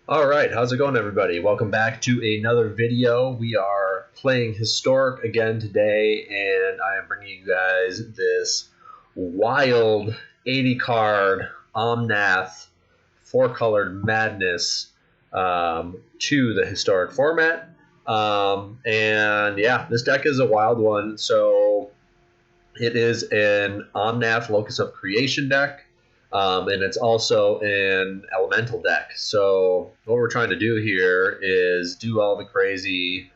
Alright, how's it going everybody? Welcome back to another video. We are playing Historic again today, and I am bringing you guys this wild 80 card Omnath 4-colored madness to the Historic format. And yeah, this deck is a wild one. So it is an Omnath Locus of Creation deck. And it's also an elemental deck. So what we're trying to do here is do all the crazy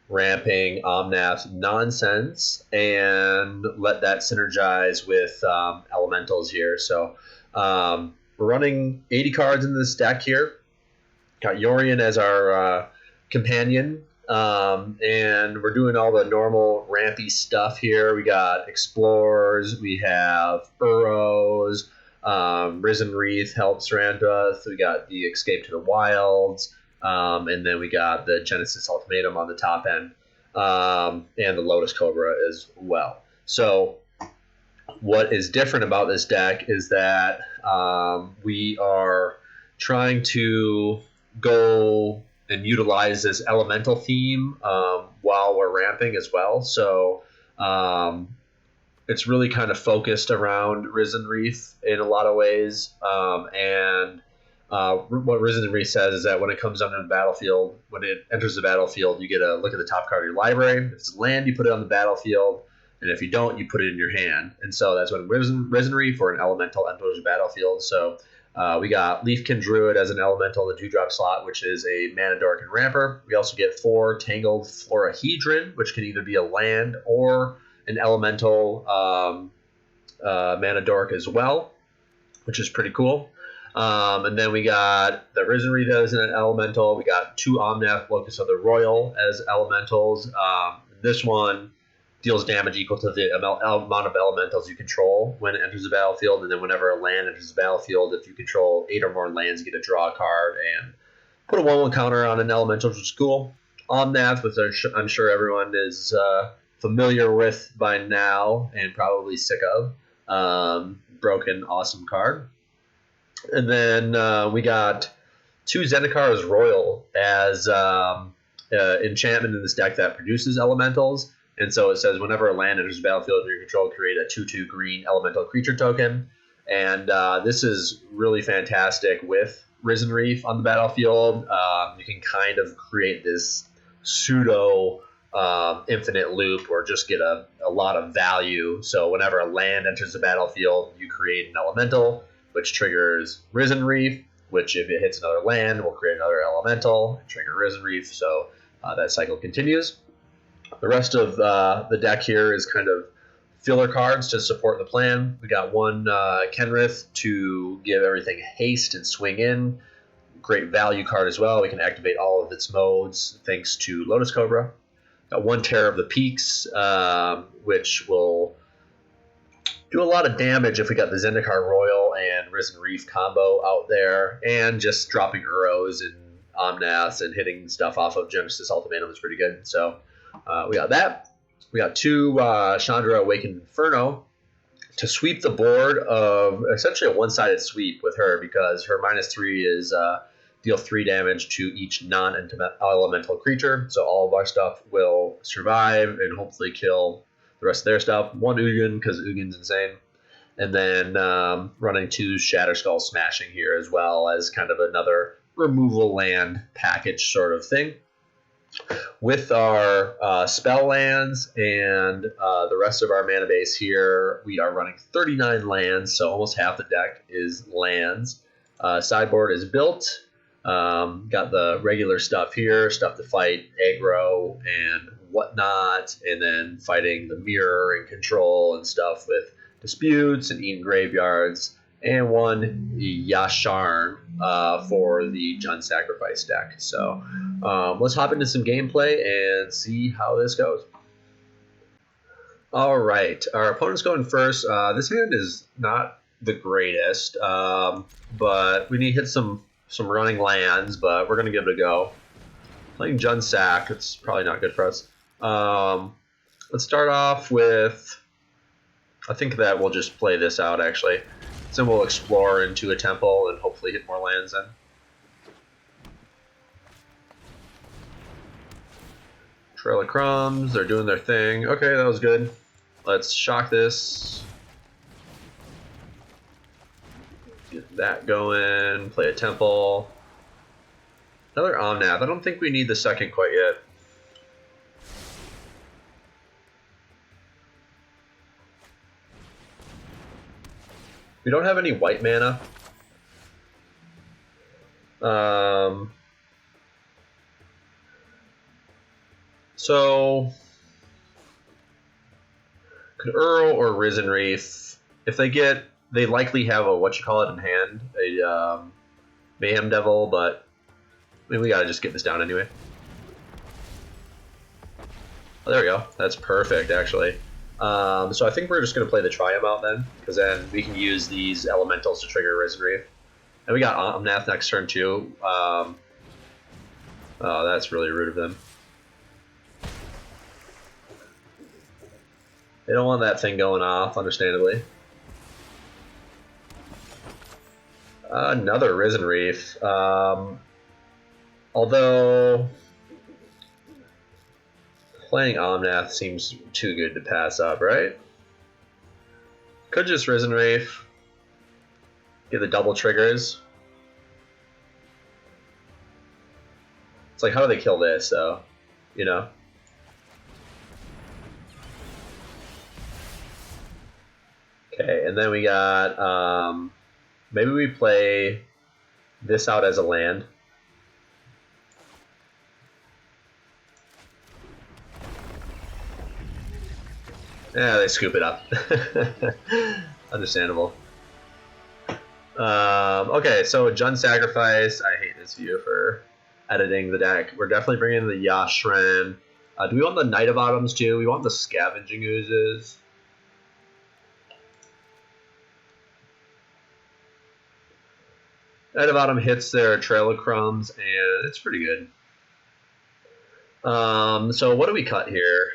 ramping Omnath nonsense and let that synergize with elementals here. So we're running 80 cards in this deck here. Got Yorion as our companion. And we're doing all the normal rampy stuff here. We got Explorers, we have Burrows, Risen Wreath helps Randuth. We got the Escape to the Wilds, and then we got the Genesis Ultimatum on the top end, and the Lotus Cobra as well. So what is different about this deck is that we are trying to go and utilize this elemental theme while we're ramping as well. So it's really kind of focused around Risen Wreath in a lot of ways. And what Risen Wreath says is that when it comes onto the battlefield, when it enters the battlefield, you get a look at the top card of your library. If it's land, you put it on the battlefield. And if you don't, you put it in your hand. And so that's when Risen Wreath or an elemental enters the battlefield. So we got Leafkin Druid as an elemental in the 2-drop slot, which is a mana dork and ramper. We also get 4 Tangled Florahedron, which can either be a land or an elemental mana dork as well, which is pretty cool. And then we got the Risen Wreath as an elemental. We got 2 Omnath Locus of the Royal as elementals. This one deals damage equal to the amount of elementals you control when it enters the battlefield. And then whenever a land enters the battlefield, if you control 8 or more lands, you get to draw a card and put a 1/1 counter on an elemental, which is cool. Omnath, which I'm sure everyone is familiar with by now and probably sick of. Broken, awesome card. And then we got 2 Zendikar Royal as enchantment in this deck that produces elementals. And so it says whenever a land enters the battlefield under your control, create a 2/2 green elemental creature token. And this is really fantastic with Risen Wreath on the battlefield. You can kind of create this pseudo infinite loop or just get a lot of value. So whenever a land enters the battlefield, you create an elemental, which triggers Risen Wreath, which if it hits another land, will create another elemental and trigger Risen Wreath. So that cycle continues. The rest of the deck here is kind of filler cards to support the plan. We got 1 Kenrith to give everything haste and swing in. Great value card as well. We can activate all of its modes thanks to Lotus Cobra. Got 1 Terror of the Peaks, which will do a lot of damage if we got the Zendikar Royal and Risen Wreath combo out there, and just dropping Uros and Omnaths and hitting stuff off of Genesis Ultimatum is pretty good. So we got that. We got 2 Chandra Awakened Inferno to sweep the board of essentially a one-sided sweep with her, because her -3 is deal 3 damage to each non-elemental creature. So all of our stuff will survive and hopefully kill the rest of their stuff. 1 Ugin, because Ugin's insane. And then running 2 Shatterskull Smashing here as well as kind of another removal land package sort of thing. With our spell lands and the rest of our mana base here, we are running 39 lands, so almost half the deck is lands. Sideboard is built. Got the regular stuff here, stuff to fight aggro and whatnot, and then fighting the mirror and control and stuff with disputes and Eden Graveyards, and 1 Yasharn for the Jund Sacrifice deck. So let's hop into some gameplay and see how this goes. All right, our opponent's going first. This hand is not the greatest, but we need to hit some running lands, but we're going to give it a go. Playing Jund Sac, it's probably not good for us. Let's start off with, I think that we'll just play this out actually. Then we'll explore into a temple and hopefully hit more lands in. Trail of Crumbs, they're doing their thing. Okay, that was good. Let's shock this. Get that going, play a Temple. Another Omnath. I don't think we need the second quite yet. We don't have any white mana. So could Earl or Risen Reef, if they get, they likely have a in hand, a Mayhem Devil, but I mean, we gotta just get this down anyway. Oh, there we go. That's perfect, actually. So I think we're just gonna play the Triumph out then, because then we can use these elementals to trigger Risen Reef. And we got Omnath next turn too. Oh, that's really rude of them. They don't want that thing going off, understandably. Another Risen Reef. Although playing Omnath seems too good to pass up, right? Could just Risen Reef. Get the double triggers. It's like, how do they kill this, though? You know? Okay, and then we got, maybe we play this out as a land. Yeah, they scoop it up. Understandable. Okay, so Jund Sacrifice. I hate this view for editing the deck. We're definitely bringing in the Yashran. Do we want the Knight of Autumns too? We want the Scavenging Oozes. Knight of Autumn hits their Trail of Crumbs, and it's pretty good. So what do we cut here?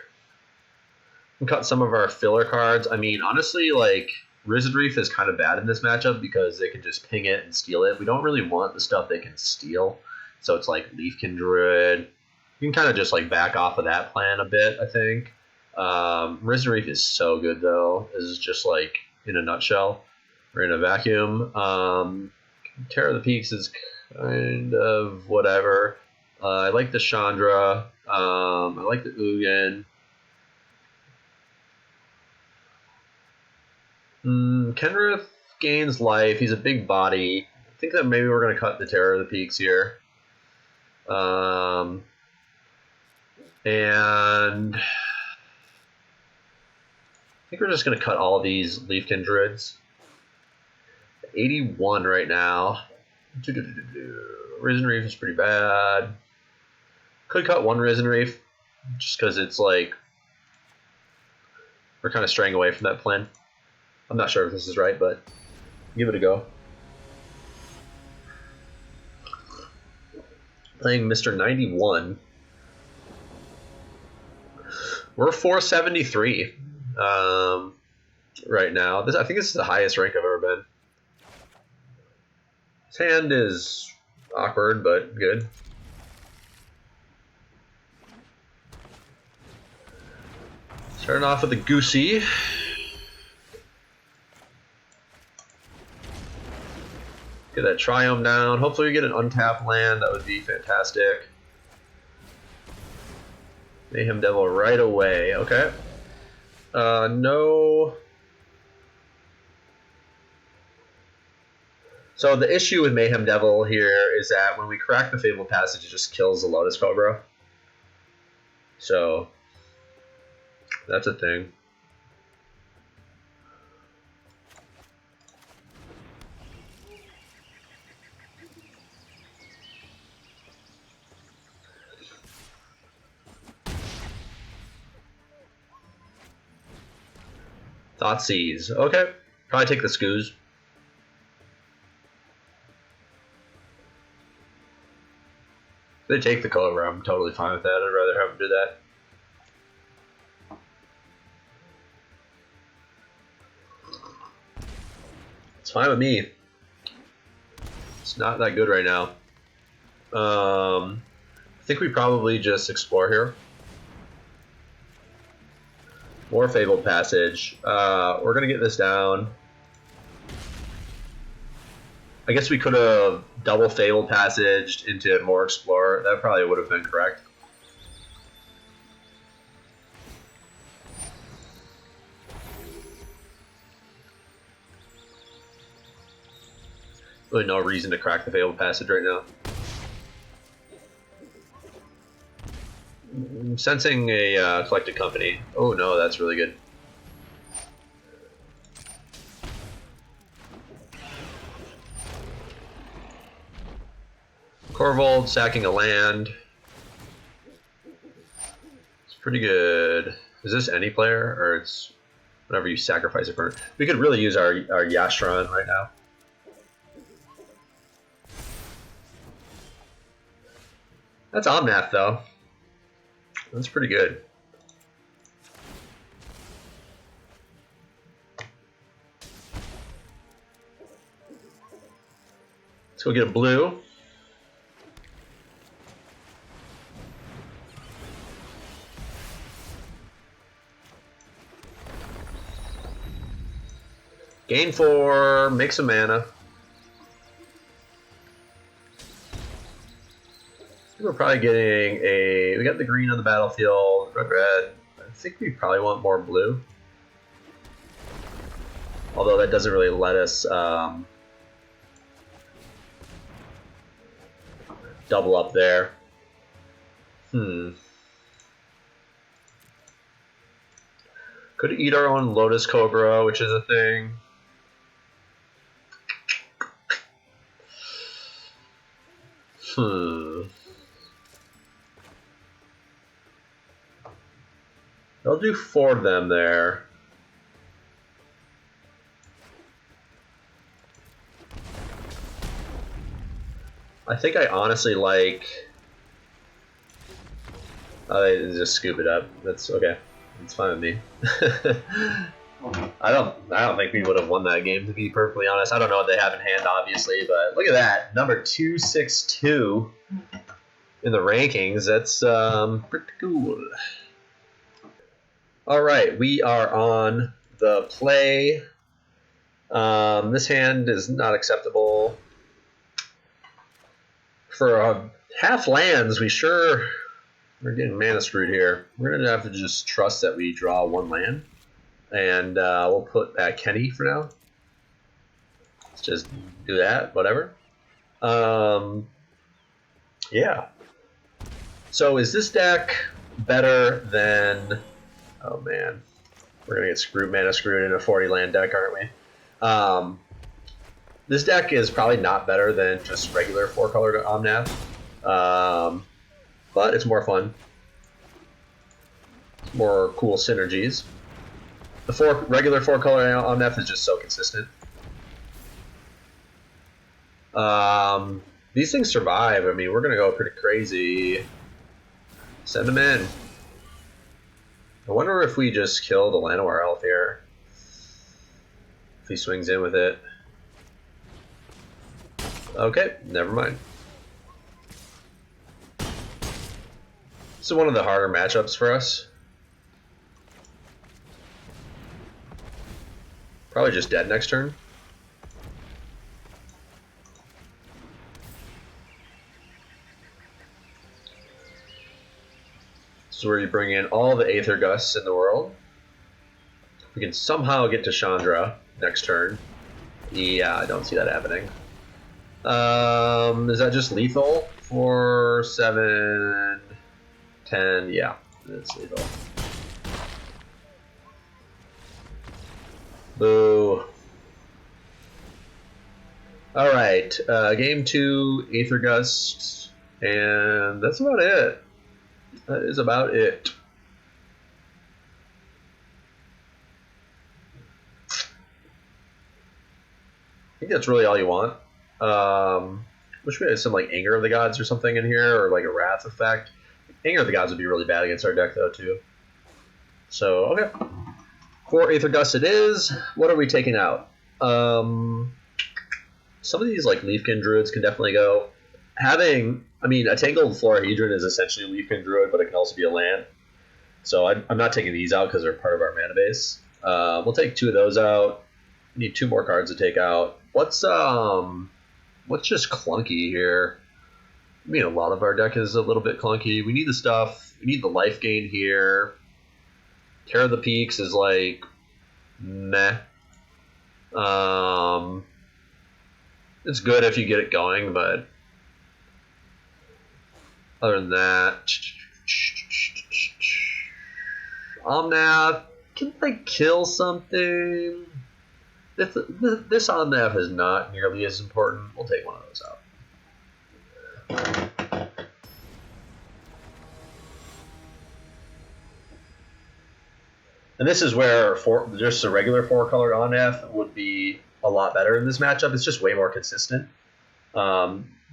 We cut some of our filler cards. I mean, honestly, like, Risen Reef is kind of bad in this matchup because they can just ping it and steal it. We don't really want the stuff they can steal. So it's like Leafkin Druid. You can kind of just like back off of that plan a bit, I think. Risen Reef is so good though. This is just like in a nutshell. We're in a vacuum. Terror of the Peaks is kind of whatever. I like the Chandra. I like the Ugin. Kenrith gains life. He's a big body. I think that maybe we're going to cut the Terror of the Peaks here. And I think we're just going to cut all of these Leafkin Druids. 81 right now. Risen Reef is pretty bad. Could cut one Risen Reef just because it's like we're kind of straying away from that plan. I'm not sure if this is right, but give it a go. Playing Mr. 91. We're 473 right now. I think this is the highest rank I've ever been. His hand is awkward, but good. Starting off with the Goosey. Get that Triumph down. Hopefully we get an untapped land. That would be fantastic. Mayhem Devil right away. Okay. No. So the issue with Mayhem Devil here is that when we crack the Fabled Passage, it just kills the Lotus Cobra. So that's a thing. Thoughtseize. Okay. Probably take the Scoos. If they take the Cobra, I'm totally fine with that. I'd rather have them do that. It's fine with me. It's not that good right now. I think we probably just explore here. More Fabled Passage. We're going to get this down. I guess we could have double Fabled Passaged into more Explorer. That probably would have been correct. Really no reason to crack the Fabled Passage right now. I'm sensing a Collected Company. Oh no, that's really good. Corvold sacking a land. It's pretty good. Is this any player, or it's whenever you sacrifice it for? We could really use our Yashran right now. That's Omnath though. That's pretty good. Let's go get a blue. Gain 4, make some mana. We're probably getting a... We got the green on the battlefield, red. I think we probably want more blue. Although that doesn't really let us double up there. Could eat our own Lotus Cobra, which is a thing. They'll do 4 of them there. I think I honestly like... Oh, they just scoop it up. That's okay. It's fine with me. I don't think we would have won that game, to be perfectly honest. I don't know what they have in hand, obviously, but look at that. Number 262 in the rankings. That's pretty cool. All right, we are on the play. This hand is not acceptable. For half lands, we're getting mana screwed here. We're going to have to just trust that we draw 1 land. And we'll put back Kenny for now. Let's just do that, whatever. Yeah. So is this deck better than... Oh man, we're going to get mana screwed in a 40 land deck, aren't we? This deck is probably not better than just regular 4-colored Omnath. But it's more fun. It's more cool synergies. The regular 4-color Omnath is just so consistent. These things survive. I mean, we're going to go pretty crazy. Send them in. I wonder if we just kill the Llanowar Elf here. If he swings in with it. Okay, never mind. This is one of the harder matchups for us. Probably just dead next turn. This is where you bring in all the Aether Gusts in the world. We can somehow get to Chandra next turn. Yeah, I don't see that happening. Is that just lethal? 4, 7, 10. Yeah, it's lethal. Boo. Alright, game 2, Aether Gust, and that's about it. That is about it. I think that's really all you want. Wish we had some like Anger of the Gods or something in here, or like a Wrath effect. Anger of the Gods would be really bad against our deck though too. So okay, 4 Aether Gust it is. What are we taking out? Some of these like Leafkin Druids can definitely go. A Tangled Florahedron is essentially a Leafkin Druid, but it can also be a land. So I'm not taking these out because they're part of our mana base. We'll take 2 of those out. Need 2 more cards to take out. What's just clunky here? I mean, a lot of our deck is a little bit clunky. We need the stuff. We need the life gain here. Tear of the Peaks is like meh. It's good if you get it going, but other than that, Omnath can like kill something. This Omnath is not nearly as important. We'll take one of those out. And this is where just a regular 4-color Omnath would be a lot better in this matchup. It's just way more consistent.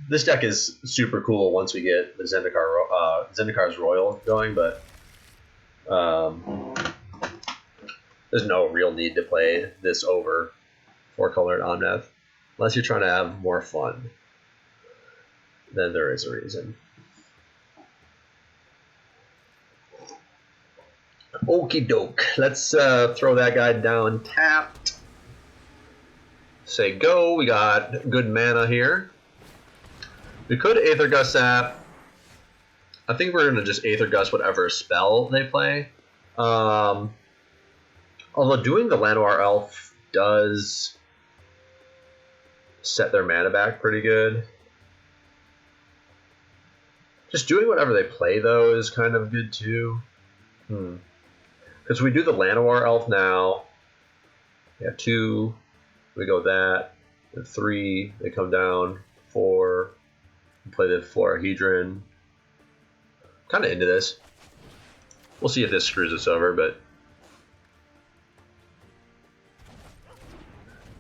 This deck is super cool once we get the Zendikar's Royal going, but there's no real need to play this over 4-colored Omnath unless you're trying to have more fun. Then there is a reason. Okie doke. Let's throw that guy down tapped. Say go. We got good mana here. We could Aether Gust that. I think we're going to just Aether Gust whatever spell they play. Although doing the Llanowar Elf does set their mana back pretty good. Just doing whatever they play, though, is kind of good, too. Because we do the Llanowar Elf now. We have 2. We go that. And 3. They come down. 4. We play the Florahedron. Kind of into this. We'll see if this screws us over, but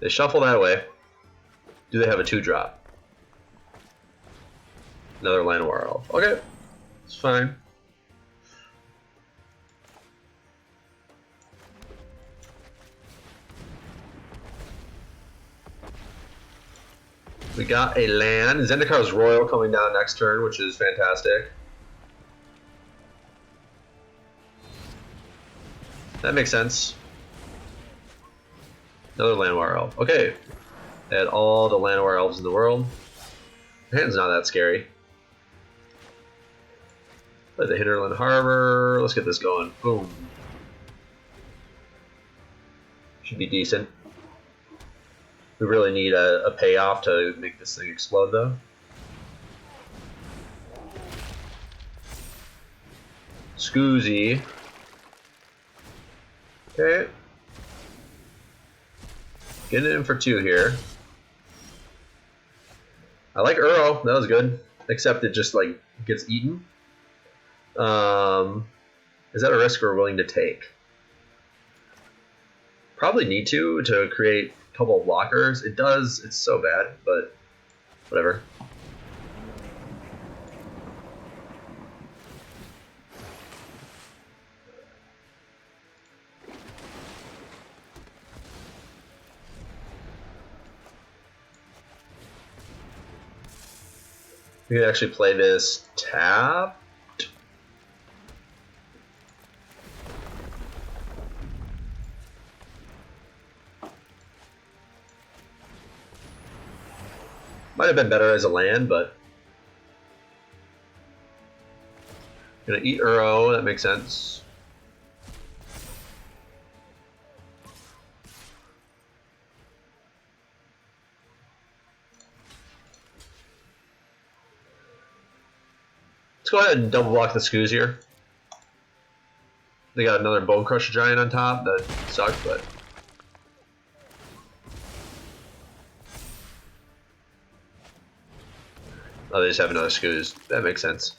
they shuffle that away. Do they have a 2-drop? Another Llanowar Elf. Okay, it's fine. We got a land. Zendikar's Royal coming down next turn, which is fantastic. That makes sense. Another Llanowar Elf. Okay. Add all the Llanowar Elves in the world. Your hand's not that scary. Play the Hinterland Harbor. Let's get this going. Boom. Should be decent. We really need a payoff to make this thing explode, though. Scoozy. Okay. Getting in for 2 here. I like Uro. That was good. Except it just like gets eaten. Is that a risk we're willing to take? Probably need to create a couple of blockers. It does. It's so bad, but whatever. We could actually play this tapped. Might have been better as a land, but gonna eat Uro, that makes sense. Let's go ahead and double block the Scoos here. They got another Bone Crusher Giant on top. That sucked, but oh, they just have another Scoos. That makes sense.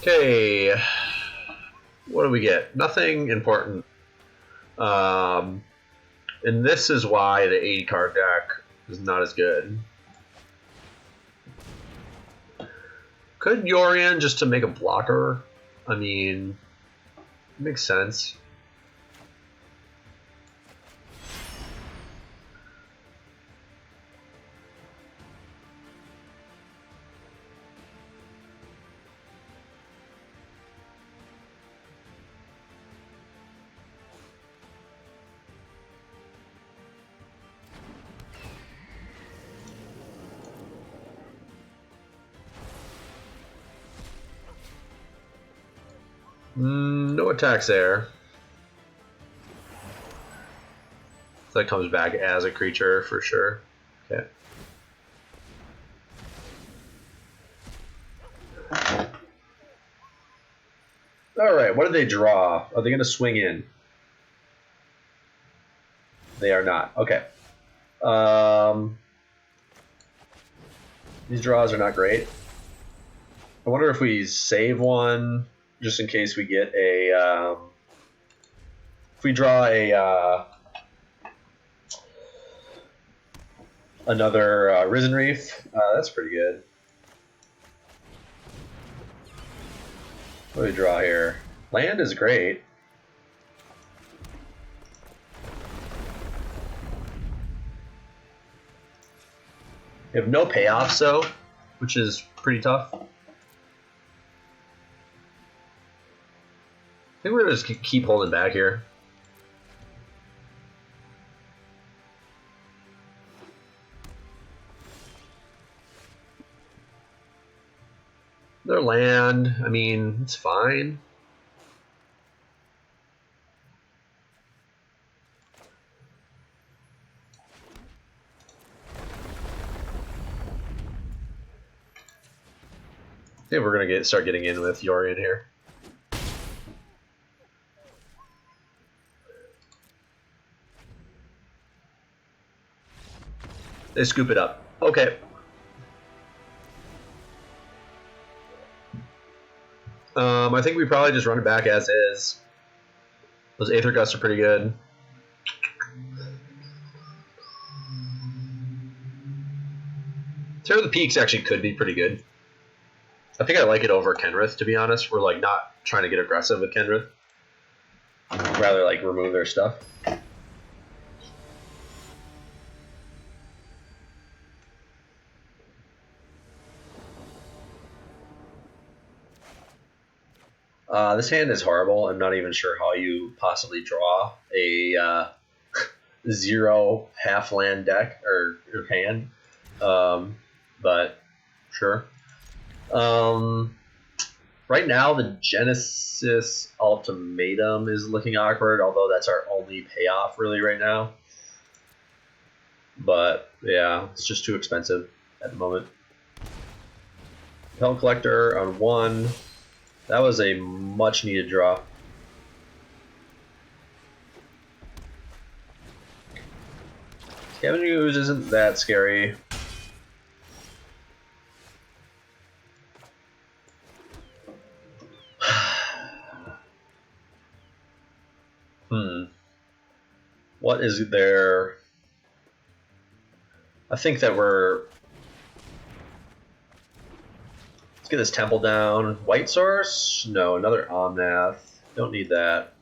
Okay, what do we get? Nothing important. And this is why the 80 card deck is not as good. Could Yorion just to make a blocker? I mean, it makes sense. No attacks there. So that comes back as a creature for sure. Okay. Alright, what do they draw? Are they going to swing in? They are not. Okay. These draws are not great. I wonder if we save one just in case we get a... if we draw a... another Risen Reef, that's pretty good. What do we draw here? Land is great. We have no payoffs though, which is pretty tough. I think we're gonna just keep holding back here. Their land, I mean, it's fine. I think we're gonna start getting in with Yorion here. They scoop it up. Okay. I think we probably just run it back as is. Those Aether Gusts are pretty good. Tear of the Peaks actually could be pretty good. I think I like it over Kenrith, to be honest. We're like not trying to get aggressive with Kenrith. Rather like remove their stuff. This hand is horrible. I'm not even sure how you possibly draw a 0 half land deck or hand. But sure. Right now, the Genesis Ultimatum is looking awkward, although that's our only payoff really right now. But yeah, it's just too expensive at the moment. Pellet Collector on 1. That was a much needed draw. Scavenging Ooze isn't that scary. What is there? I think that we're... Let's get this temple down. White Source? No, another Omnath. Don't need that.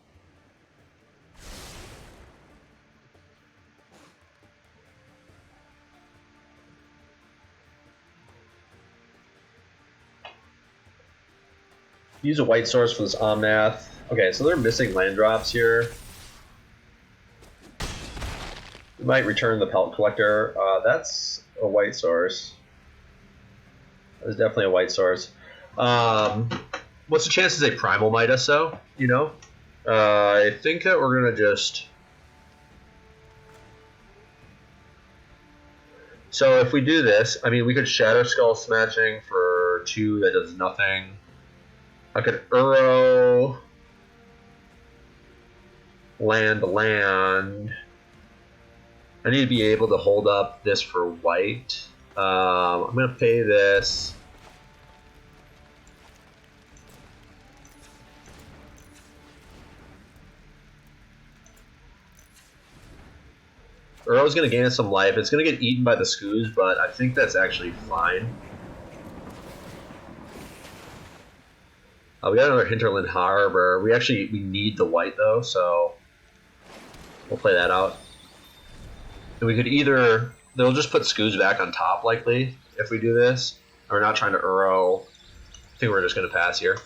Use a White Source for this Omnath. Okay, so they're missing land drops here. We might return the Pellet Collector. That's a White Source. That's definitely a White Source. What's the chances they Primal Might us, though? You know? I think that we're going to just... So if we do this, I mean, we could Shadow Skull Smashing for 2 that does nothing. I could Uro... land. I need to be able to hold up this for white. I'm going to pay this. Uro's going to gain some life. It's going to get eaten by the Skoos, but I think that's actually fine. We got another Hinterland Harbor. We need the white though, so we'll play that out. And we could either, they'll just put Skoos back on top likely if we do this. We're not trying to Uro. I think we're just going to pass here.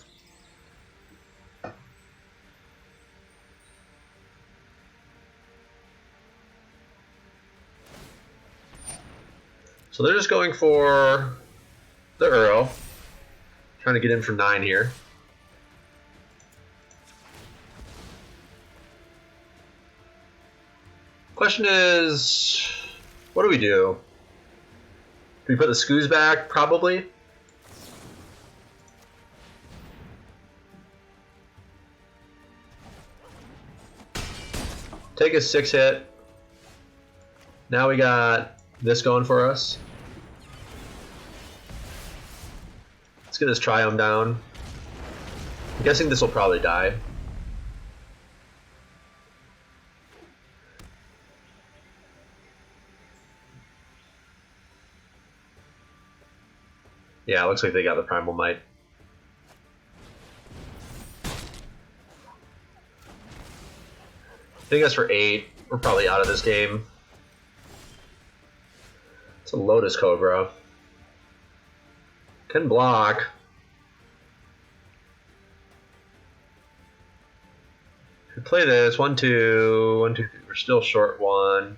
So they're just going for the Uro. Trying to get in for 9 here. Question is, what do we do? Do we put the Skoos back? Probably. Take a 6-hit. Now we got this going for us. Let's get this Triome down. I'm guessing this will probably die. Yeah, it looks like they got the Primal Might. I think that's for 8. We're probably out of this game. It's a Lotus Cobra. Can block. Could play this. 1, 2, 1, 2, 3. We're still short 1.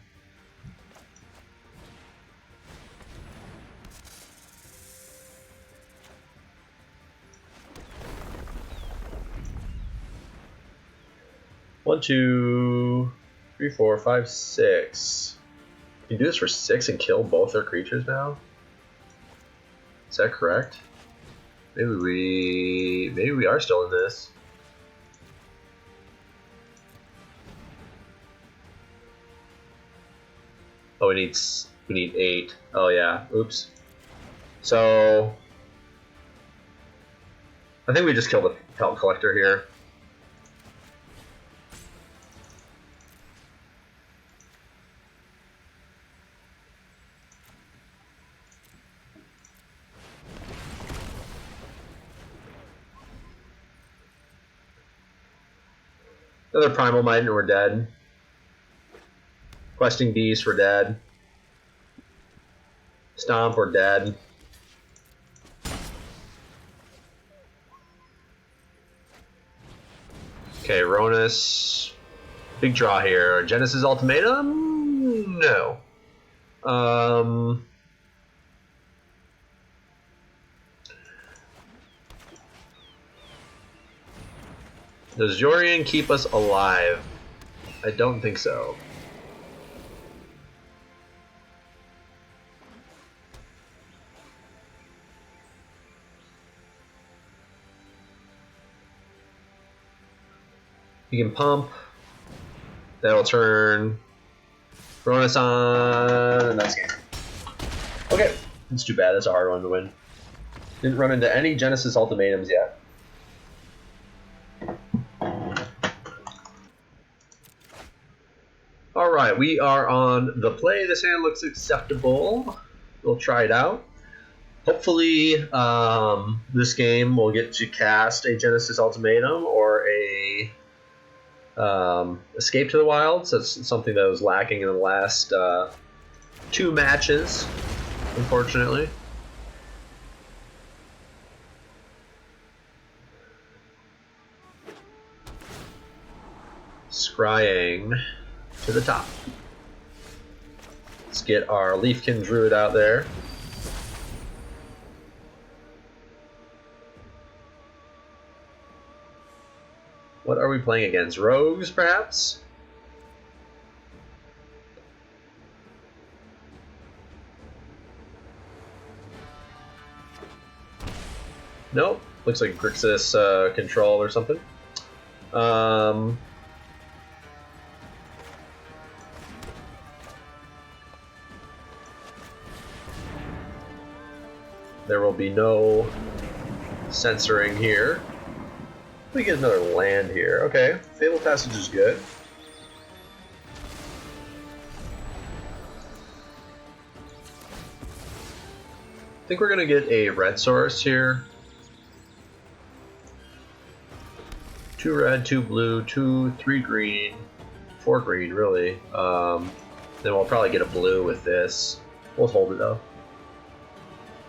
One, 2, 3, 4, 5, 6. Can you do this for 6 and kill both their creatures now? Is that correct? Maybe we are still in this. Oh, we need 8. Oh yeah. Oops. So I think we just kill the Pelt Collector here. Another Primal Might and we're dead. Questing Beast, we're dead. Stomp, we're dead. Okay, Ronus. Big draw here. Genesis Ultimatum? No. Does Yorion keep us alive? I don't think so. You can pump. That'll turn Ronus on, and that's game. Okay, that's too bad. That's a hard one to win. Didn't run into any Genesis Ultimatums yet. Alright, we are on the play. This hand looks acceptable. We'll try it out. Hopefully, this game will get to cast a Genesis Ultimatum or a Escape to the Wilds. That's something that was lacking in the last 2 matches, unfortunately. Scrying to the top. Let's get our Leafkin Druid out there. What are we playing against? Rogues, perhaps? Nope. Looks like Grixis control or something. There will be no censoring here. We get another land here. Okay, Fable Passage is good. I think we're gonna get a red source here. 2 red, 2 blue, 2, 3 green, 4 green, really. Then we'll probably get a blue with this. We'll hold it though,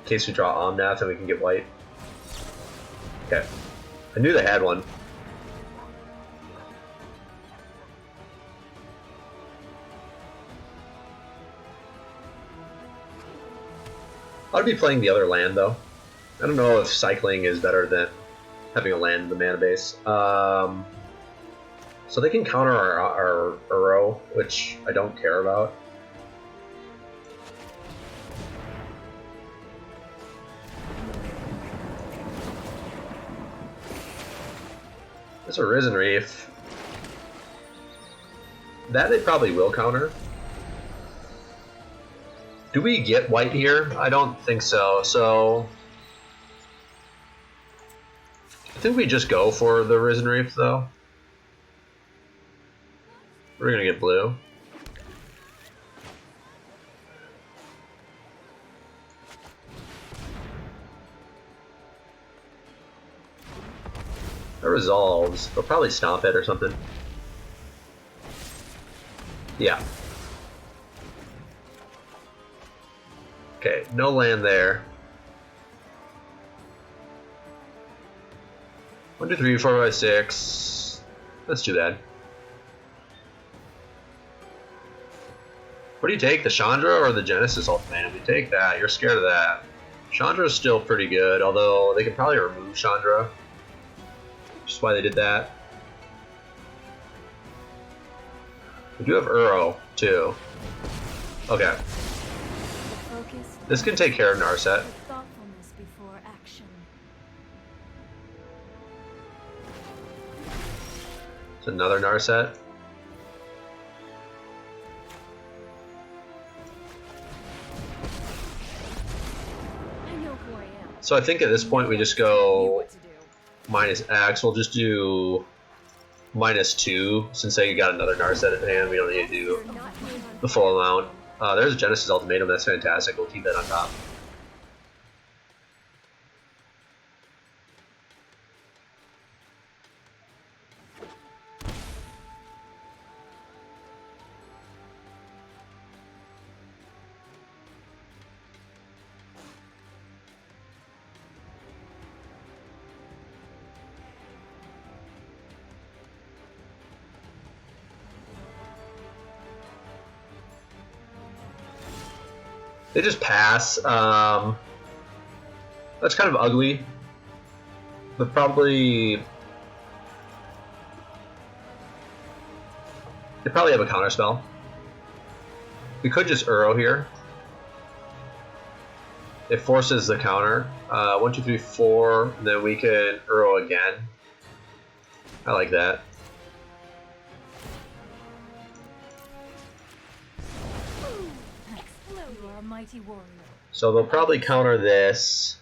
in case we draw Omnath and we can get white. Okay. I knew they had one. I'd be playing the other land though. I don't know if cycling is better than having a land in the mana base. So they can counter our Uro, which I don't care about. There's a Risen Reef. That they probably will counter. Do we get white here? I don't think so. So I think we just go for the Risen Reef though. We're gonna get blue. That resolves. They'll probably stomp it or something. Yeah. Okay, no land there. 1, 2, 3, 4, 5, 6. That's too bad. What do you take, the Chandra or the Genesis Ultimatum? You take that, you're scared of that. Chandra is still pretty good, although they could probably remove Chandra. Which is why they did that. We do have Uro, too. Okay. This can take care of Narset. It's another Narset. So I think at this point we just go minus X. We'll just do -2 since they got another Narset at hand. We don't need to do the full amount. There's a Genesis Ultimatum. That's fantastic. We'll keep that on top. They just pass. That's kind of ugly. But probably... They probably have a counter spell. We could just Uro here. It forces the counter. 1, 2, 3, 4. And then we can Uro again. I like that. So they'll probably counter this.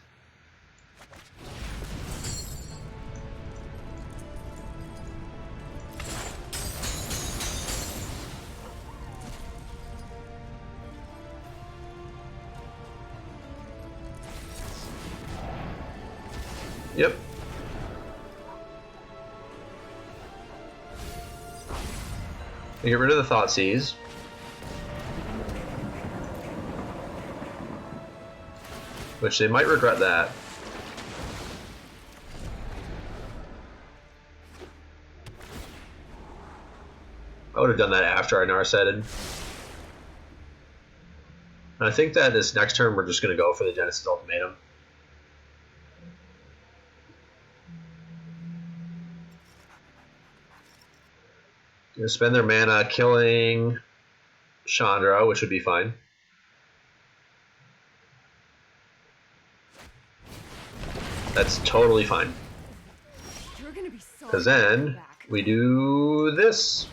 Yep. We get rid of the Thoughtseize. Which they might regret that. I would have done that after I Narsetted. And I think that this next turn we're just going to go for the Genesis Ultimatum. Gonna spend their mana killing Chandra, which would be fine. That's totally fine. Because then we do this.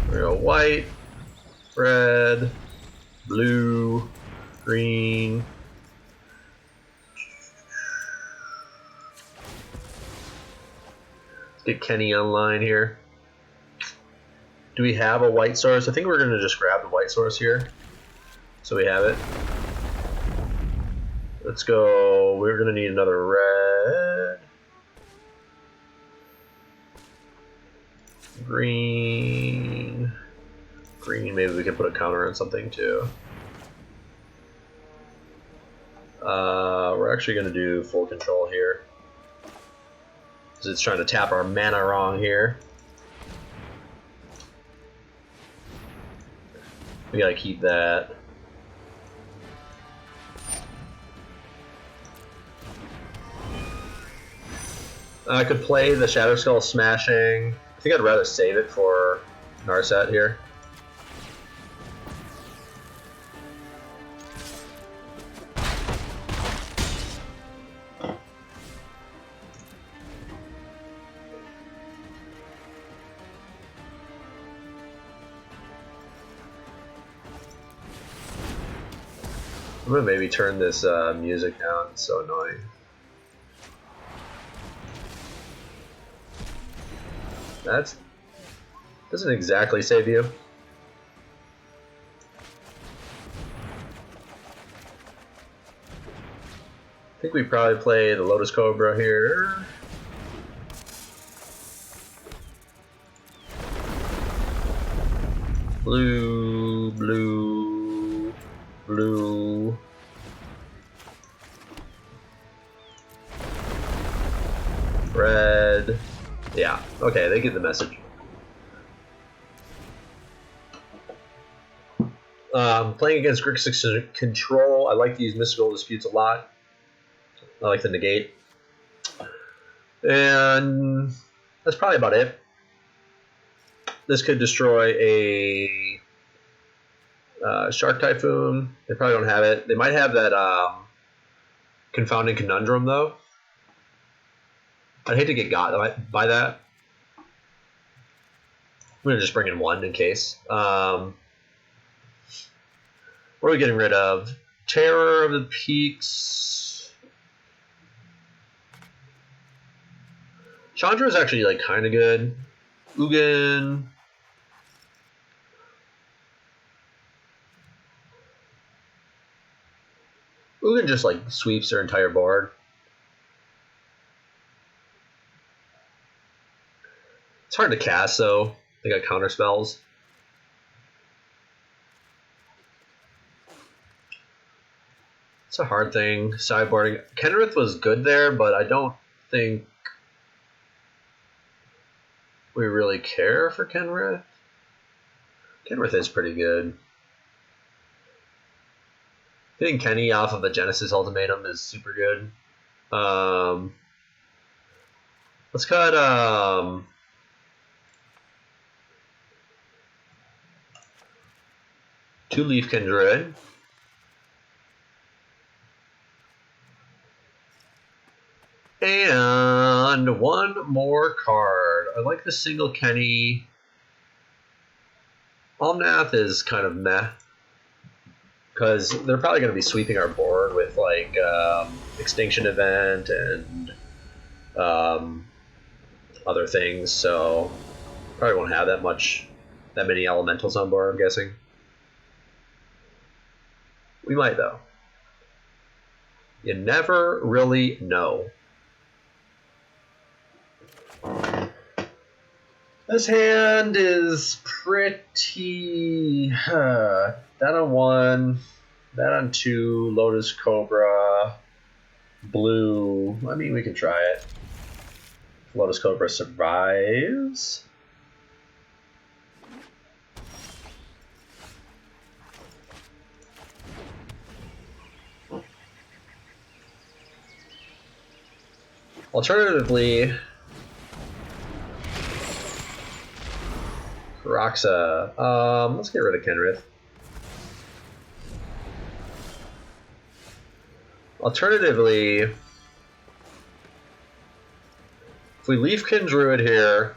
We go white, red, blue, green. Let's get Kenny online here. Do we have a white source? I think we're going to just grab the white source here. So we have it. Let's go. We're going to need another red. Green. Green, maybe we can put a counter on something too. We're actually going to do full control here. Because it's trying to tap our mana wrong here. We gotta keep that. I could play the Shadow Skull Smashing. I think I'd rather save it for Narset here. I'm gonna maybe turn this music down, it's so annoying. That doesn't exactly save you. I think we probably play the Lotus Cobra here. Blue, blue, blue. Red. Yeah, okay, they get the message. Playing against Grixis control, I like to use Mystical Disputes a lot. I like the negate. And that's probably about it. This could destroy a Shark Typhoon. They probably don't have it. They might have that Confounding Conundrum, though. I'd hate to get got by that. I'm going to just bring in one in case. What are we getting rid of? Terror of the Peaks. Chandra is actually like kind of good. Ugin. Ugin just like sweeps their entire board. It's hard to cast though. They got counter spells. It's a hard thing. Sideboarding. Kenrith was good there, but I don't think we really care for Kenrith. Kenrith is pretty good. Hitting Kenny off of a Genesis Ultimatum is super good. Let's cut two Leaf Kindred. And one more card. I like the single Kenny. Omnath is kind of meh. Because they're probably going to be sweeping our board with like Extinction Event and other things, so probably won't have that many elementals on board, I'm guessing. We might though. You never really know. This hand is pretty... that on one, that on two, Lotus Cobra, blue. I mean, we can try it. If Lotus Cobra survives. Alternatively, Roxa. Let's get rid of Kenrith. Alternatively, if we leave Kindruid here,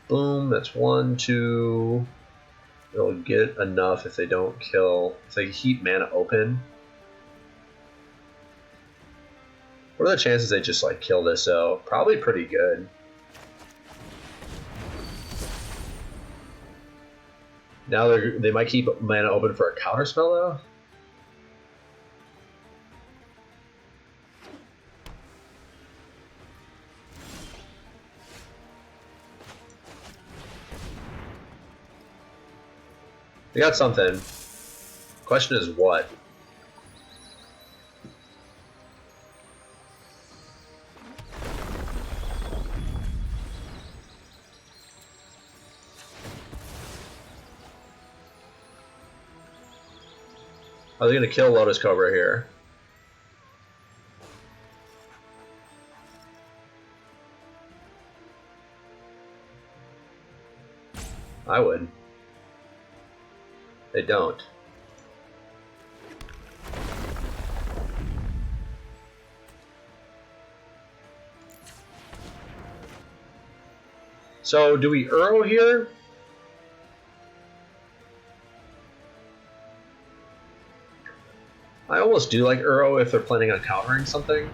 boom, that's 1, 2. It'll get enough if they don't kill, if they keep mana open. What are the chances they just like kill this? So probably pretty good. Now they might keep mana open for a counter spell though. They got something. Question is what? I was gonna kill Lotus Cobra here. I would. They don't. So, do we Uro here? I almost do like Uro if they're planning on countering something.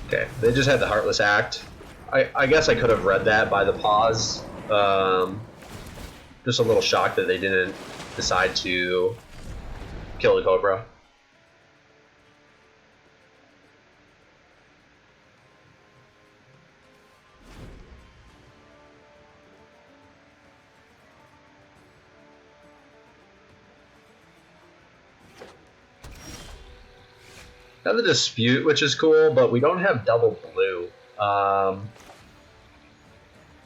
Okay, they just had the Heartless Act. I guess I could have read that by the pause. Just a little shocked that they didn't decide to kill the Cobra. Have the Dispute, which is cool, but we don't have double blue.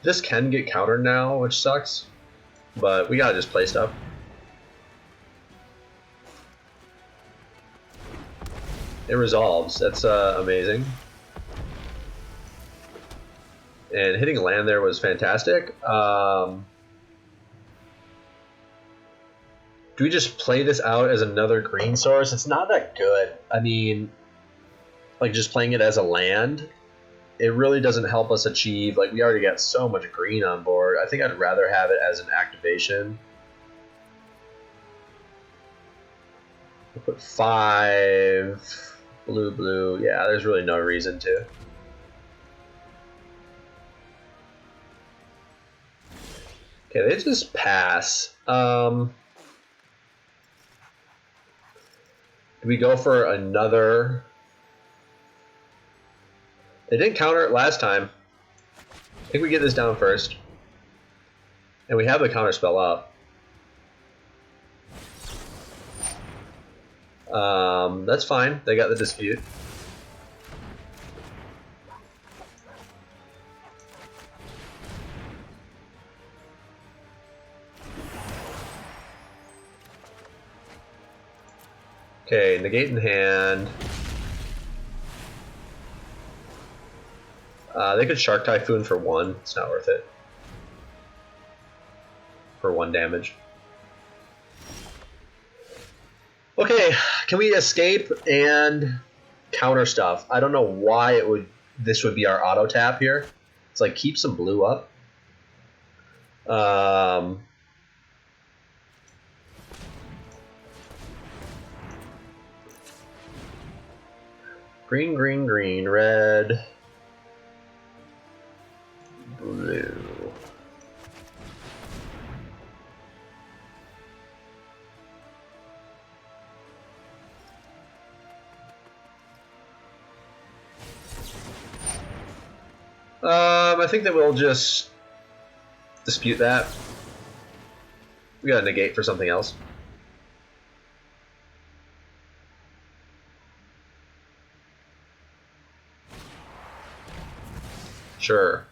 This can get countered now, which sucks, but we gotta just play stuff. It resolves. That's amazing. And hitting land there was fantastic. Do we just play this out as another green source? It's not that good. I mean, like just playing it as a land, it really doesn't help us achieve, like we already got so much green on board. I think I'd rather have it as an activation. We'll put 5 blue. Yeah, there's really no reason to. Okay, they just pass. Do we go for another? They didn't counter it last time. I think we get this down first. And we have the counter spell up. That's fine. They got the Dispute. Okay, negate in hand. They could Shark Typhoon for 1. It's not worth it. For 1 damage. Okay, can we escape and counter stuff? I don't know why this would be our auto tap here. It's like keep some blue up. Green, red, blue. I think that we'll just dispute that. We gotta negate for something else. Sure.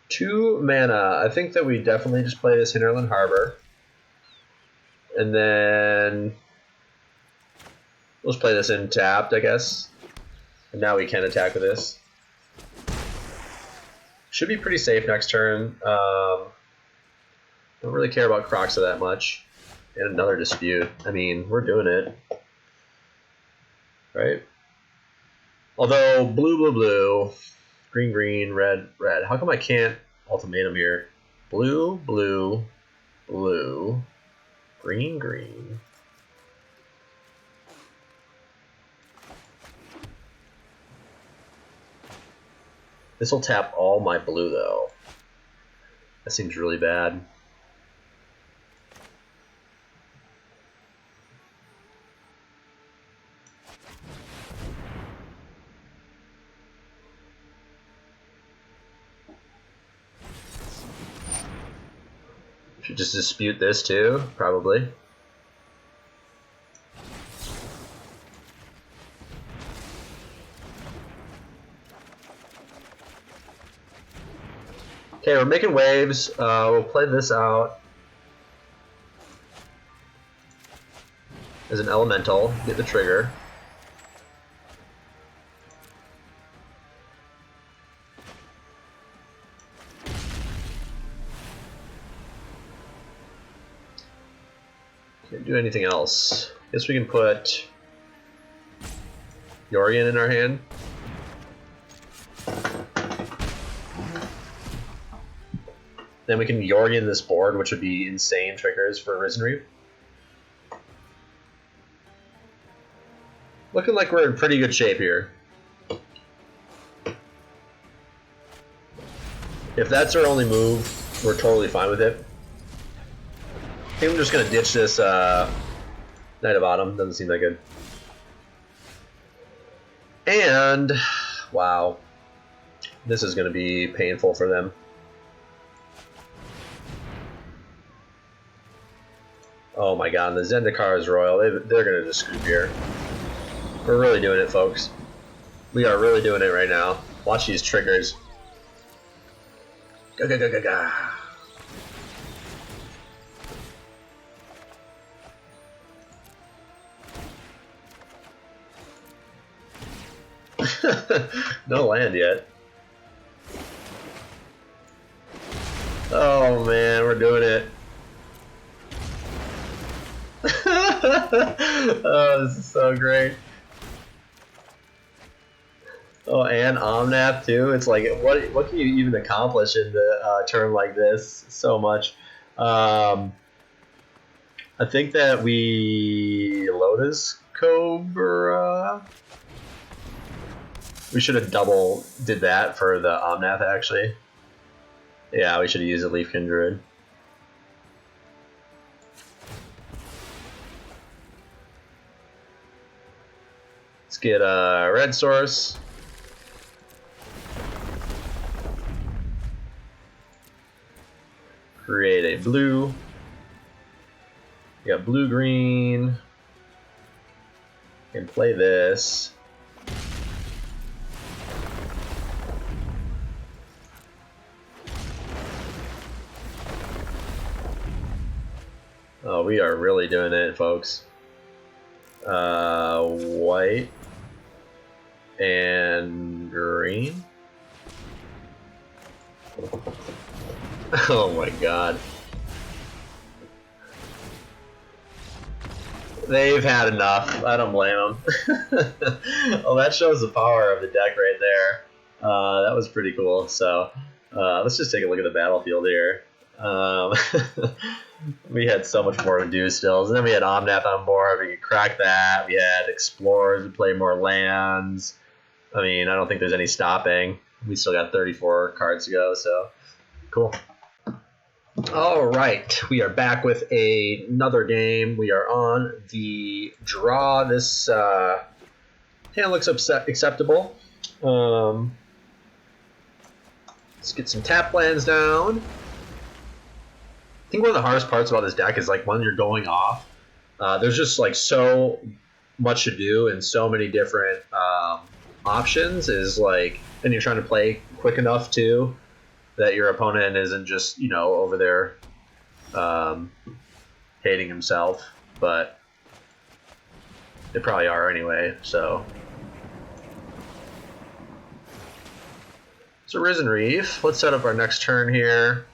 Two mana. I think that we definitely just play this Hinterland Harbor. And then let's play this in tapped, I guess. And now we can attack with this. Should be pretty safe next turn. Don't really care about Croxa that much. And another Dispute. I mean, we're doing it. Right? Although, blue, green, red. How come I can't ultimatum here? Blue, green. This will tap all my blue, though. That seems really bad. Should just dispute this too, probably. Okay, we're making waves. We'll play this out. as an elemental, get the trigger. Can't do anything else. Guess we can put Yorion in our hand. Then we can Yorion this board, which would be insane triggers for Risen Reef. Looking like we're in pretty good shape here. If that's our only move, we're totally fine with it. I think I'm just going to ditch this Knight of Autumn. Doesn't seem that good. And, wow. This is going to be painful for them. Oh my god, the Zendikar Royal, they're going to just scoop here. We're really doing it, folks. We are really doing it right now. Watch these triggers. Ga ga ga ga ga. No land yet. Oh man, we're doing it. Oh, this is so great. Oh, and Omnath too. It's like, what can you even accomplish in the term like this? So much. I think that we Lotus Cobra. We should have double did that for the Omnath actually. Yeah, we should have used a Leaf Kindred. Let's get a red source. Create a blue. We got blue green. Can play this. Oh, we are really doing it, folks. White and green. Oh my god. They've had enough. I don't blame them. Well, that shows the power of the deck right there. That was pretty cool. So let's just take a look at the battlefield here. We had so much more to do still. And then we had Omnath on board. We could crack that. We had Explorers. We played more lands. I mean, I don't think there's any stopping. We still got 34 cards to go. So cool. All right, we are back with another game. We are on the draw. This hand looks acceptable. Let's get some tap lands down. I think one of the hardest parts about this deck is like when you're going off, there's just like so much to do and so many different options. Is like, and you're trying to play quick enough too, that your opponent isn't just, you know, over there hating himself, but they probably are anyway, so. So Risen Reef, let's set up our next turn here.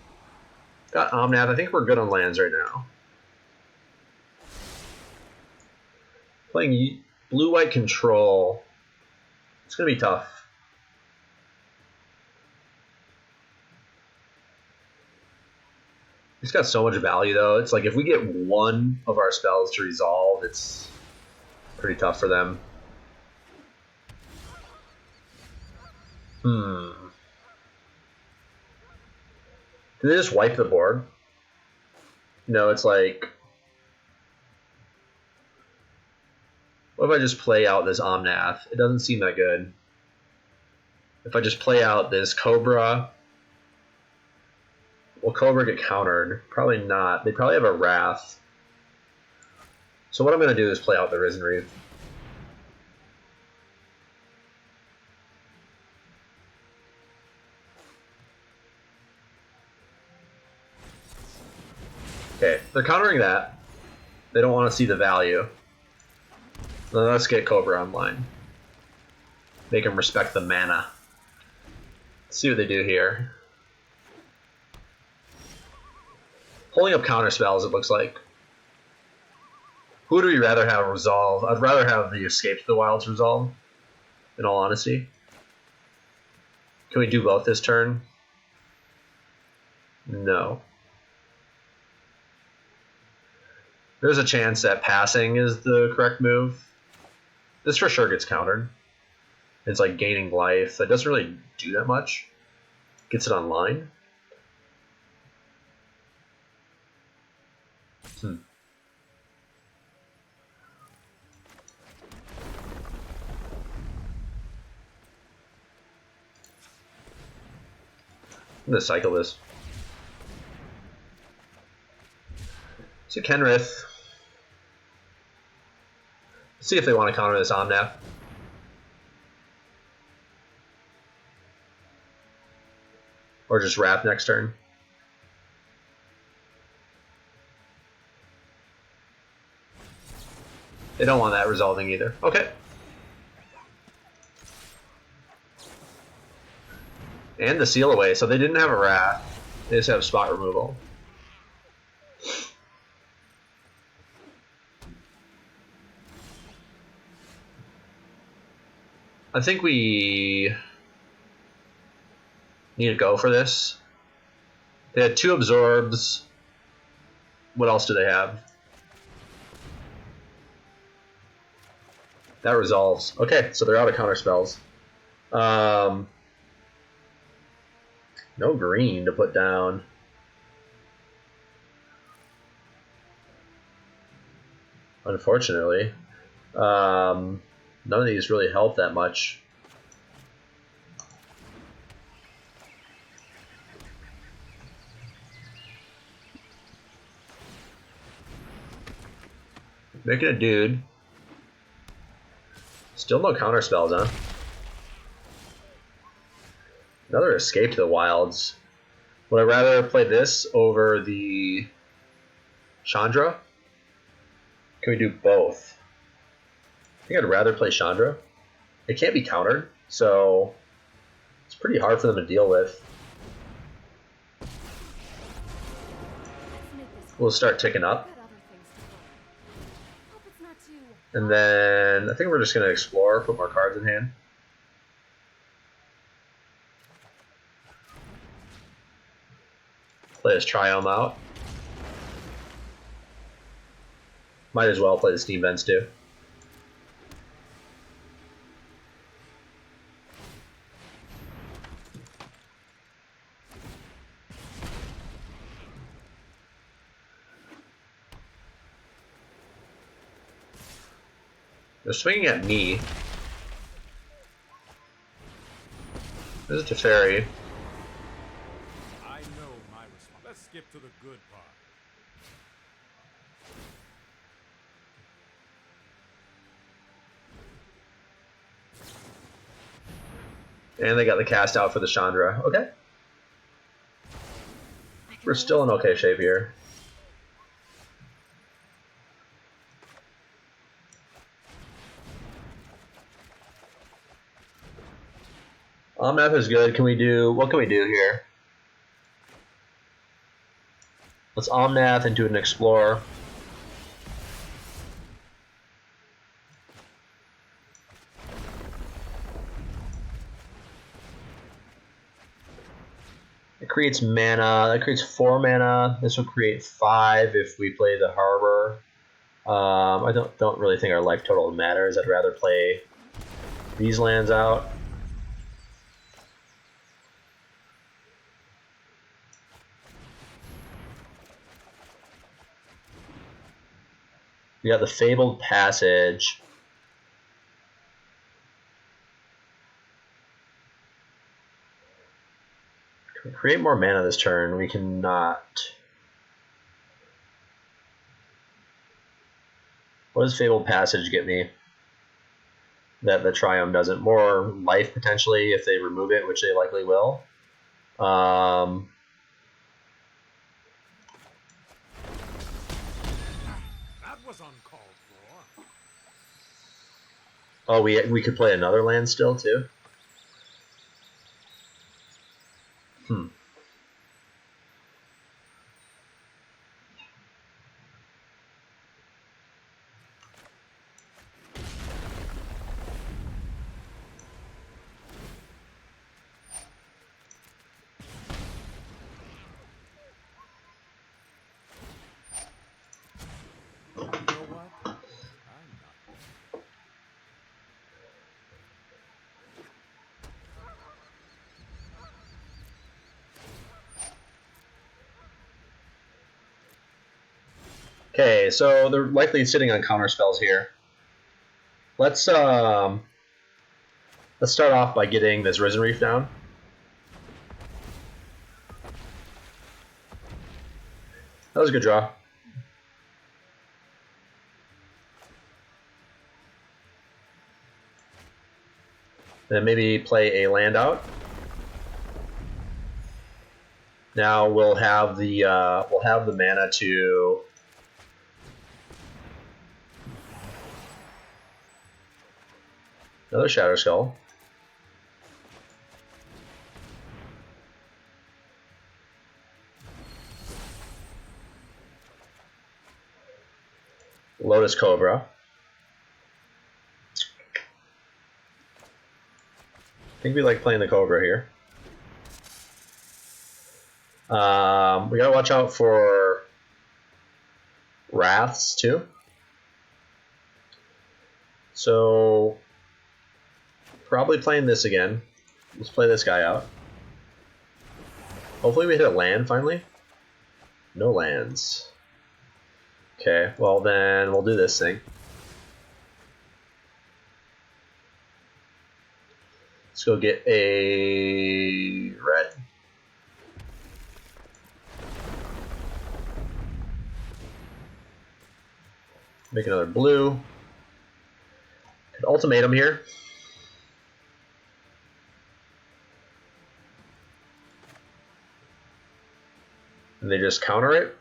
Got Omnath, I think we're good on lands right now. Playing blue-white control, it's going to be tough. It's got so much value though. It's like if we get one of our spells to resolve, it's pretty tough for them. Do they just wipe the board? No, it's like, what if I just play out this Omnath? It doesn't seem that good. If I just play out this Cobra, will Cobra get countered? Probably not. They probably have a Wrath. So what I'm going to do is play out the Risen Reef. Okay, they're countering that. They don't want to see the value. Let's get Cobra online. Make him respect the mana. Let's see what they do here. Holding up counter spells, it looks like. Who would we rather have resolve? I'd rather have the Escape to the Wilds resolve, in all honesty. Can we do both this turn? No. There's a chance that passing is the correct move. This for sure gets countered. It's like gaining life. That doesn't really do that much. Gets it online. I'm gonna cycle this. So Kenrith. Let's see if they want to counter this Omnath. Or just Wrath next turn. They don't want that resolving either. Okay. And the seal away, so they didn't have a Wrath. They just have spot removal. I think we need to go for this. They had 2 absorbs. What else do they have? That resolves. Okay, so they're out of counter spells. No green to put down. Unfortunately. None of these really help that much. Making a dude. Still no counter spells, huh? Another Escape to the Wilds. Would I rather play this over the Chandra? Can we do both? I think I'd rather play Chandra. It can't be countered, so it's pretty hard for them to deal with. We'll start ticking up. And then I think we're just going to explore, put more cards in hand. Play his Triome out. Might as well play the Steam Vents too. They're swinging at me. There's a Teferi. I know my response. Let's skip to the good part. And they got the cast out for the Chandra. Okay. We're still in okay shape here. Omnath is good. Can we do, what can we do here? Let's Omnath into an Explorer. It creates mana. That creates 4 mana. This will create 5 if we play the Harbor. I don't really think our life total matters. I'd rather play these lands out. We got the Fabled Passage. Can we create more mana this turn? We cannot. What does Fabled Passage get me? That the Triome doesn't. More life potentially if they remove it, which they likely will. That was uncalled for. Oh, we could play another land still too. Hmm. You know what? I'm not. Okay, so they're likely sitting on counter spells here. Let's start off by getting this Risen Reef down. That was a good draw. Then maybe play a land out. Now we'll have the mana to another Shadow Skull. Lotus Cobra. I think we like playing the Cobra here. We gotta watch out for Wraths too. So probably playing this again. Let's play this guy out. Hopefully we hit a land finally. No lands. Okay, well then we'll do this thing. Let's go get a red. Make another blue. Could ultimatum here. And they just counter it.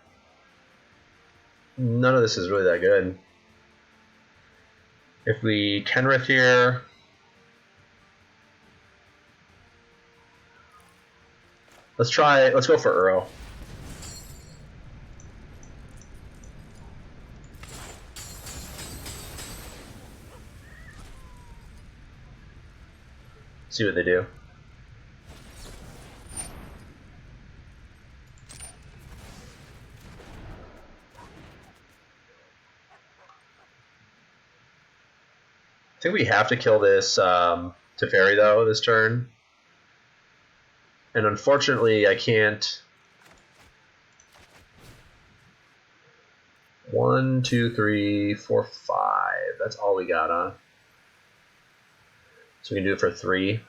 None of this is really that good. If we Kenrith here, let's go for Uro. See what they do. I think we have to kill this Teferi though this turn. And unfortunately I can't. 1, 2, 3, 4, 5. That's all we got on. So we can do it for 3.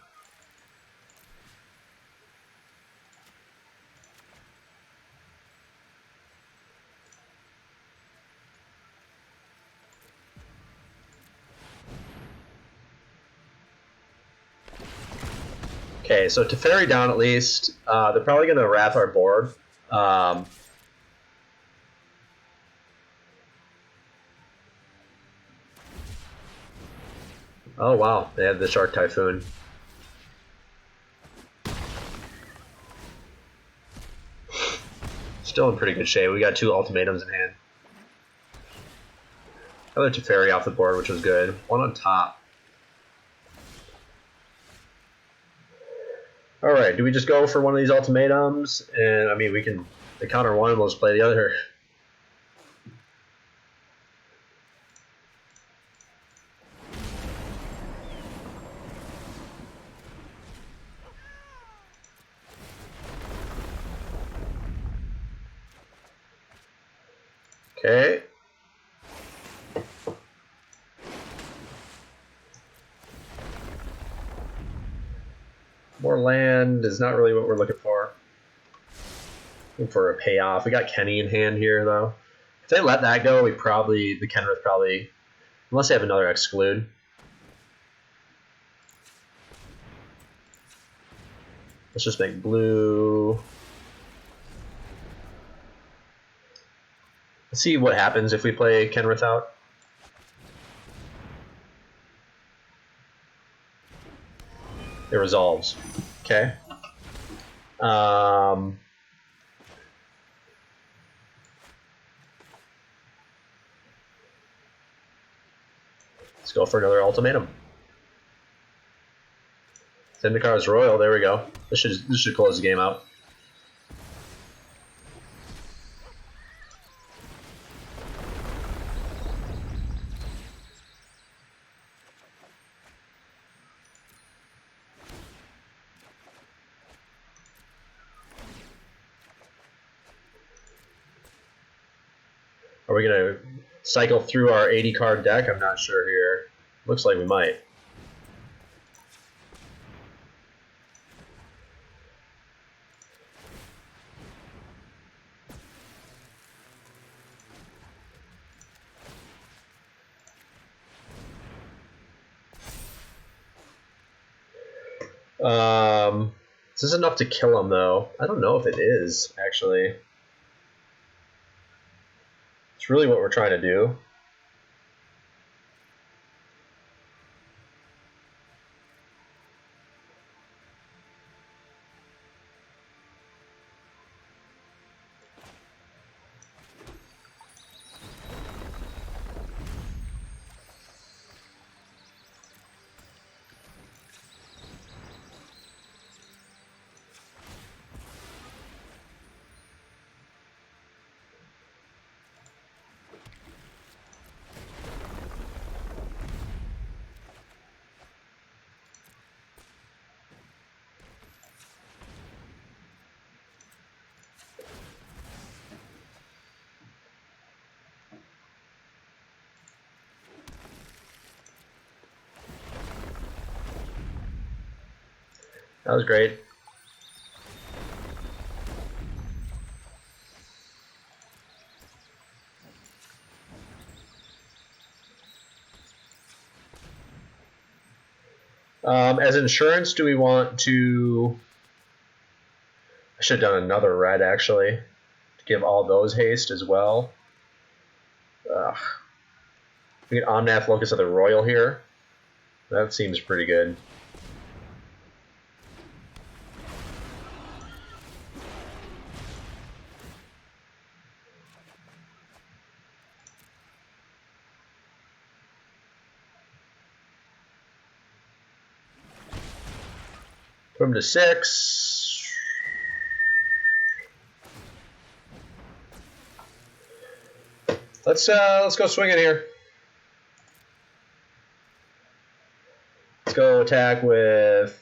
Okay, so Teferi down at least. They're probably going to wrath our board. Oh wow, they had the Shark Typhoon. Still in pretty good shape. We got 2 ultimatums in hand. Another Teferi off the board, which was good. 1 on top. Alright, do we just go for one of these ultimatums? And I mean, we can counter one and we'll just play the other. Okay. More land is not really what we're looking for. Looking for a payoff. We got Kenny in hand here, though. If they let that go, the Kenrith probably, unless they have another exclude. Let's just make blue. Let's see what happens if we play Kenrith out. It resolves. Okay. Let's go for another ultimatum. Zendikar Royal. There we go. This should close the game out. Are we gonna cycle through our 80 card deck? I'm not sure here. Looks like we might. Is this enough to kill him though? I don't know if it is, actually. It's really what we're trying to do. That was great. As insurance, do we want to... I should have done another red, actually, to give all those haste as well. We get Omnath Locus of the Royal here. That seems pretty good. Put him to 6. Let's go swinging here. Let's go attack with,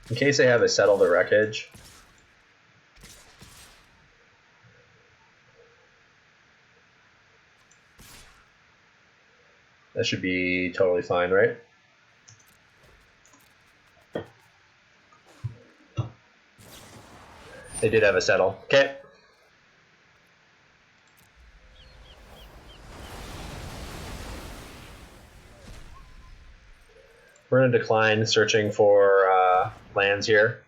in case they have a Settle the Wreckage. That should be totally fine, right? They did have a Settle. Okay. We're going to decline searching for lands here.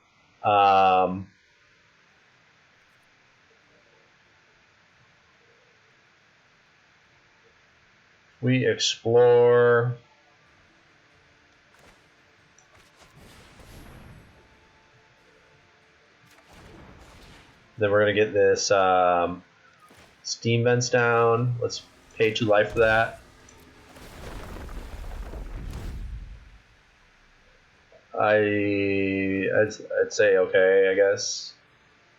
We explore. Then we're going to get this Steam Vents down. Let's pay 2 life for that. I'd say okay, I guess.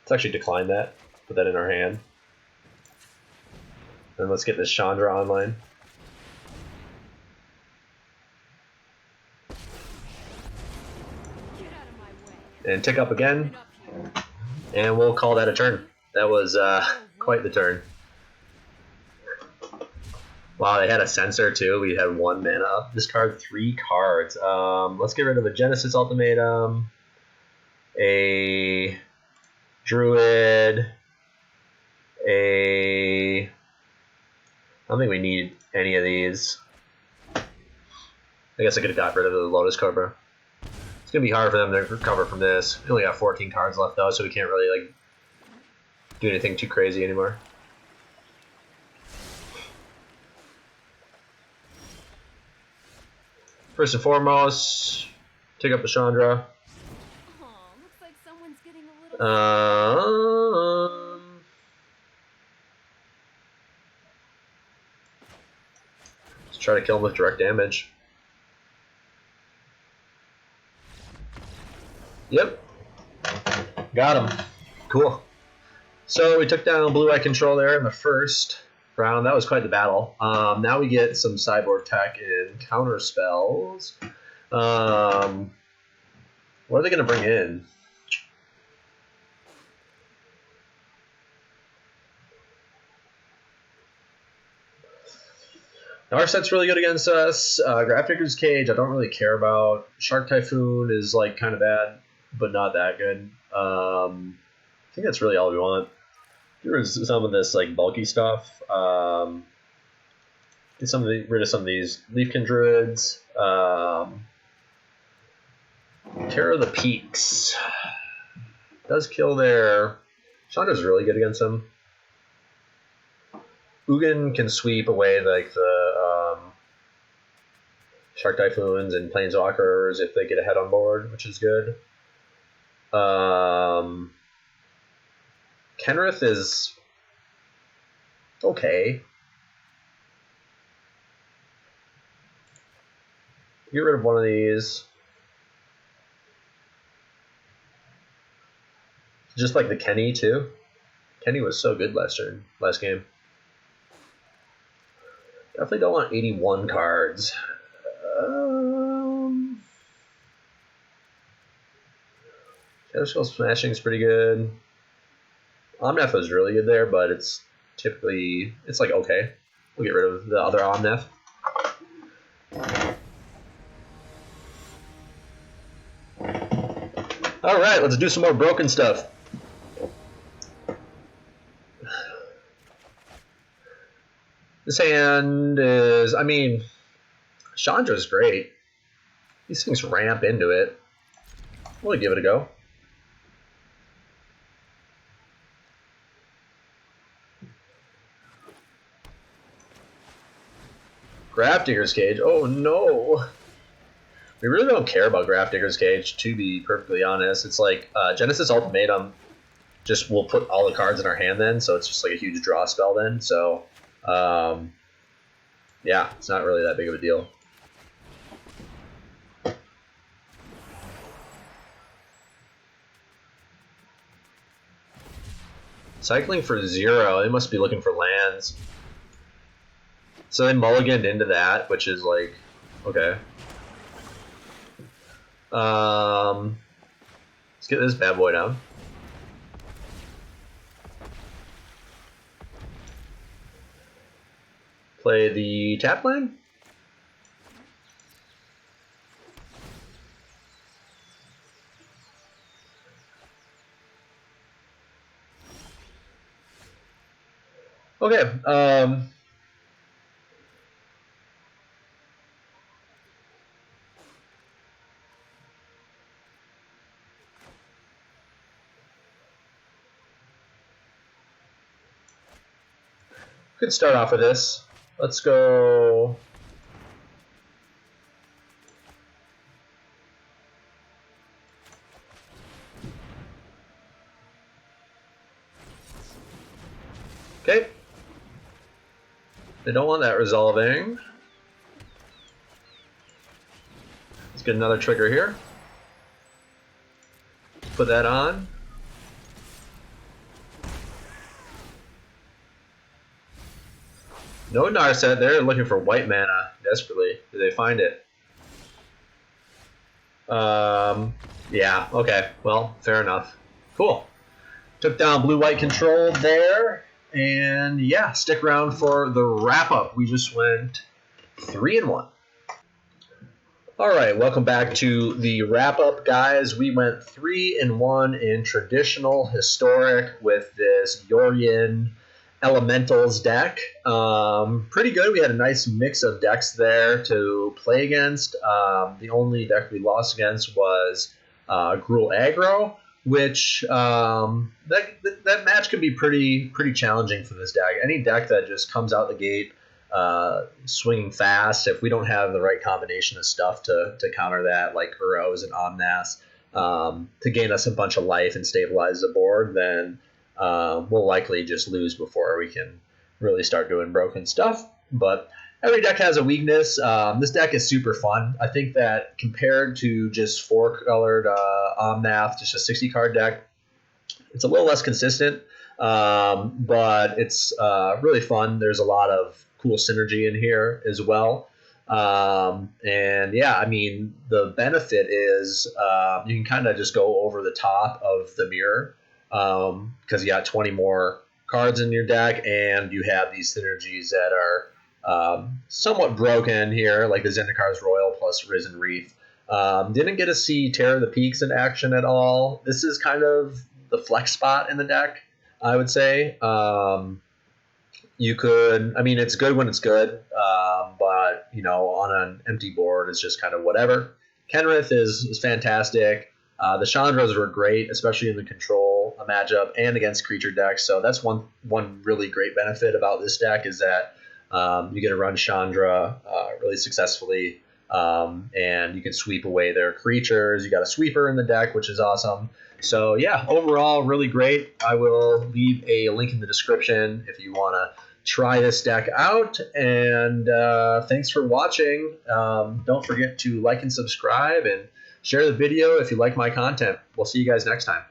Let's actually decline that. Put that in our hand. Then let's get this Chandra online. And tick up again. And we'll call that a turn. That was quite the turn. Wow, they had a Censor too. We had 1 mana up. Discard 3 cards. Let's get rid of a Genesis Ultimatum, a Druid, I don't think we need any of these. I guess I could have got rid of the Lotus Cobra. It's gonna be hard for them to recover from this. We only got 14 cards left though, so we can't really like do anything too crazy anymore. First and foremost, Take up the Chandra. Looks like someone's getting a little. Let's try to kill him with direct damage. Yep. Got him. Cool. So we took down blue-eye control there in the first round. That was quite the battle. Now we get some sideboard tech and counter spells. What are they going to bring in? Our set's really good against us. Grafdigger's Cage, I don't really care about. Shark Typhoon is like kind of bad, but not that good. I think that's really all we want. Here's some of this like bulky stuff. Get rid of some of these Leafkin Druids. Terror of the Peaks does kill their. Chandra's really good against them. Ugin can sweep away like the Shark Typhoons and Planeswalkers if they get ahead on board, which is good. Kenrith is okay. Get rid of one of these. Just like the Kenny too. Kenny was so good last game. Definitely don't want 81 cards. Shadow Skull Smashing is pretty good. Omnath was really good there, but it's like okay. We'll get rid of the other Omnath. Alright, let's do some more broken stuff. This hand is, Chandra's great. These things ramp into it. We'll give it a go. Grafdigger's Cage. Oh no! We really don't care about Grafdigger's Cage, to be perfectly honest. It's like Genesis Ultimatum just will put all the cards in our hand then, so it's just like a huge draw spell then. So, yeah, it's not really that big of a deal. Cycling for 0, they must be looking for lands. So they mulliganed into that, which is like, okay. Let's get this bad boy down. Play the tap land. Okay, could start off with this. Let's go. Okay. They don't want that resolving. Let's get another trigger here. Put that on. No Narset, they're looking for white mana desperately. Did they find it? Yeah, okay. Well, fair enough. Cool. Took down blue-white control there. And yeah, stick around for the wrap-up. We just went 3-1. Alright, welcome back to the wrap-up, guys. We went 3-1 in traditional historic with this Yorion Elementals deck. Pretty good. We had a nice mix of decks there to play against. The only deck we lost against was Gruul Aggro, which that match can be pretty challenging for this deck. Any deck that just comes out the gate swinging fast. If we don't have the right combination of stuff to counter that, like Uros and Omnaths, to gain us a bunch of life and stabilize the board, then we'll likely just lose before we can really start doing broken stuff. But every deck has a weakness. This deck is super fun. I think that compared to just 4-colored Omnath, just a 60-card deck, it's a little less consistent, but it's really fun. There's a lot of cool synergy in here as well. And yeah, I mean, the benefit is you can kind of just go over the top of the mirror because you got 20 more cards in your deck, and you have these synergies that are somewhat broken here, like the Zendikar's Royal plus Risen Reef. Didn't get to see Terror of the Peaks in action at all. This is kind of the flex spot in the deck, I would say. You could, I mean, it's good when it's good, but, you know, on an empty board, it's just kind of whatever. Kenrith is fantastic. The Chandras were great, especially in the control matchup and against creature decks. So that's one really great benefit about this deck is that you get to run Chandra really successfully, and you can sweep away their creatures. You got a sweeper in the deck, which is awesome. So yeah, overall, really great. I will leave a link in the description if you want to try this deck out. And thanks for watching. Don't forget to like and subscribe and share the video if you like my content. We'll see you guys next time.